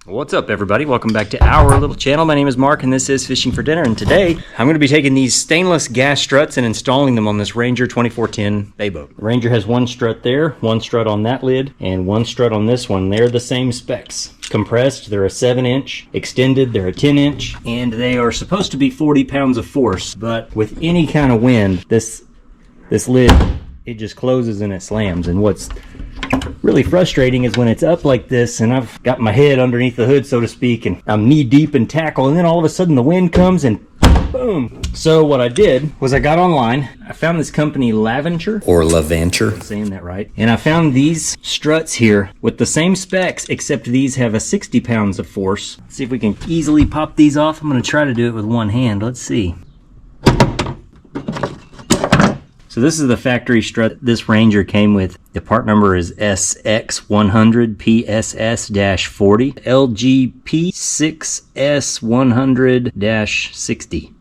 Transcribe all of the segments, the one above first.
What's up, everybody? Welcome back to our little channel. My name is Mark and this is Fishing for Dinner, and today I'm going to be taking these stainless gas struts and installing them on this Ranger 2410 bay boat. The Ranger has one strut there, one strut on that lid, and one strut on this one. They're the same specs. Compressed, they're a 7-inch. Extended, they're a 10-inch. And they are supposed to be 40 pounds of force, but with any kind of wind, this lid, it just closes and it slams. And what's really frustrating is when it's up like this and I've got my head underneath the hood, so to speak, and I'm knee deep in tackle, and then all of a sudden the wind comes and boom. So what I did was I got online. I found this company Laventure, or Laventure, saying that right, and I found these struts here with the same specs, except these have a 60 pounds of force. Let's see if we can easily pop these off. I'm going to try to do it with one hand. Let's see. So this is the factory strut this Ranger came with. The part number is SX100PSS-40, LGP6S100-60.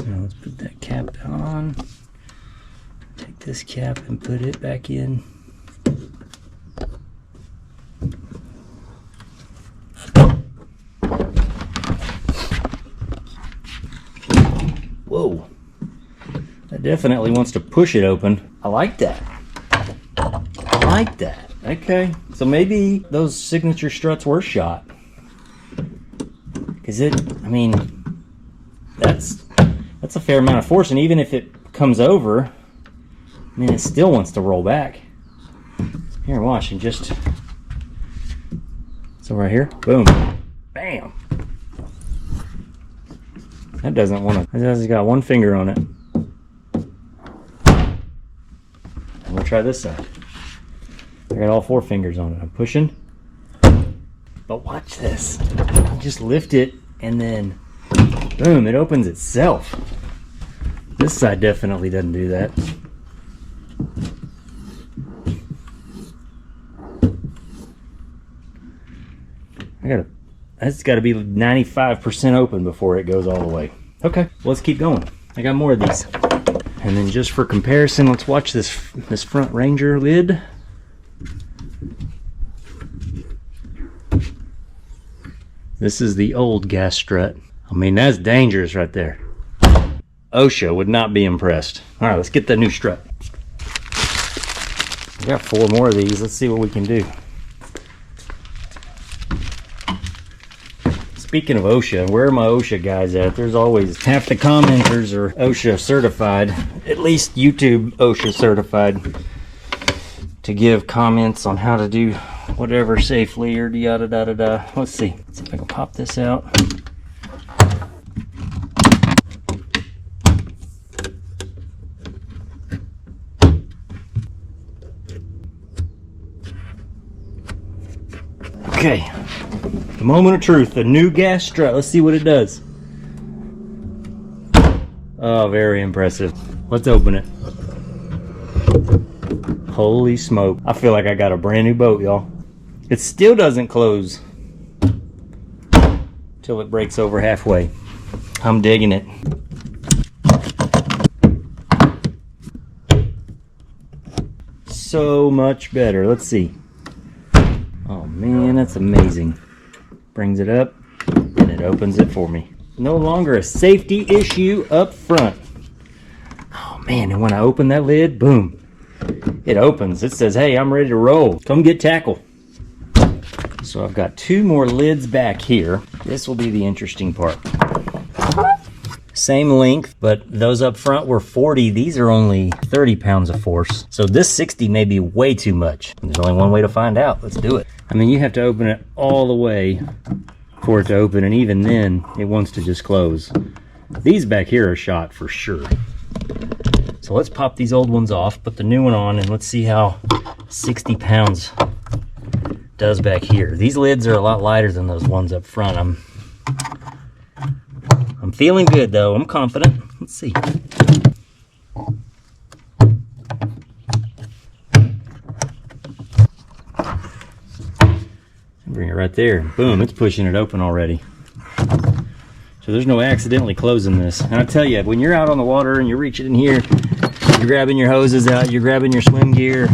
Now let's put that cap on. Take this cap and put it back in. Whoa, that definitely wants to push it open. I like that. I like that. Okay, so maybe those signature struts were shot. Because I mean, that's a fair amount of force, and even if it comes over, I mean, it still wants to roll back. Here, watch, and just, so right here, boom, bam. That doesn't want to. It has got one finger on it. We'll try this side. I got all 4 fingers on it. I'm pushing. But watch this. I'll just lift it and then boom, it opens itself. This side definitely doesn't do that. That's got to be 95% open before it goes all the way. Okay, let's keep going. I got more of these. And then just for comparison, let's watch this front Ranger lid. This is the old gas strut. I mean, that's dangerous right there. OSHA would not be impressed. All right, let's get that new strut. I got 4 more of these. Let's see what we can do. Speaking of OSHA, where are my OSHA guys at? There's always half the commenters are OSHA certified, at least YouTube OSHA certified, to give comments on how to do whatever safely or yada da da da. Let's see if I can pop this out. Okay. The moment of truth, the new gas strut. Let's see what it does. Oh, very impressive. Let's open it. Holy smoke. I feel like I got a brand new boat, y'all. It still doesn't close till it breaks over halfway. I'm digging it. So much better. Let's see. Oh man, that's amazing. Brings it up and it opens it for me. No longer a safety issue up front. Oh man, and when I open that lid, boom, it opens. It says, hey, I'm ready to roll. Come get tackle. So I've got 2 more lids back here. This will be the interesting part. Same length, but those up front were 40. These are only 30 pounds of force. So this 60 may be way too much. There's only one way to find out. Let's do it. I mean, you have to open it all the way for it to open, and even then, it wants to just close. These back here are shot for sure. So let's pop these old ones off, put the new one on, and let's see how 60 pounds does back here. These lids are a lot lighter than those ones up front. I'm feeling good though. I'm confident. Let's see. Bring it right there. Boom, it's pushing it open already. So there's no accidentally closing this. And I tell you, when you're out on the water and you're reaching in here, you're grabbing your hoses out, you're grabbing your swim gear,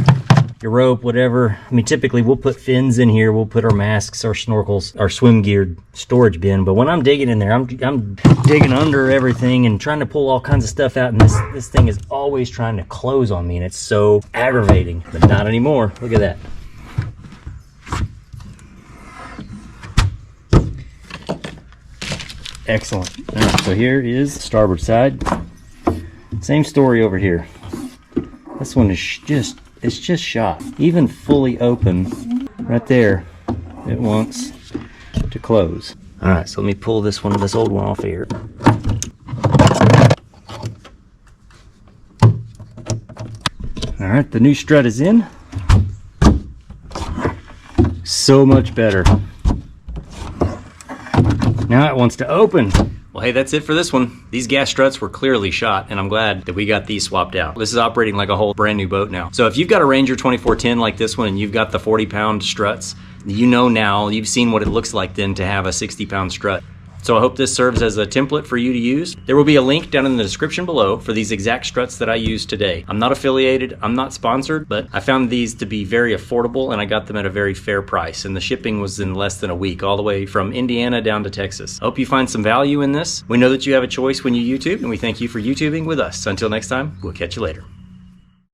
your rope, whatever. I mean, typically we'll put fins in here. We'll put our masks, our snorkels, our swim gear storage bin. But when I'm digging in there, I'm digging under everything and trying to pull all kinds of stuff out. And this thing is always trying to close on me, and it's so aggravating. But not anymore. Look at that. Excellent. All right, so here is the starboard side. Same story over here. This one is it's just shot. Even fully open, right there, it wants to close. All right, so let me pull this old one off here. All right, the new strut is in. So much better. Now it wants to open. Well, hey, that's it for this one. These gas struts were clearly shot, and I'm glad that we got these swapped out. This is operating like a whole brand new boat now. So if you've got a Ranger 2410 like this one and you've got the 40-pound struts, you know now, you've seen what it looks like then to have a 60-pound strut. So I hope this serves as a template for you to use. There will be a link down in the description below for these exact struts that I used today. I'm not affiliated, I'm not sponsored, but I found these to be very affordable and I got them at a very fair price. And the shipping was in less than a week, all the way from Indiana down to Texas. I hope you find some value in this. We know that you have a choice when you YouTube, and we thank you for YouTubing with us. Until next time, we'll catch you later.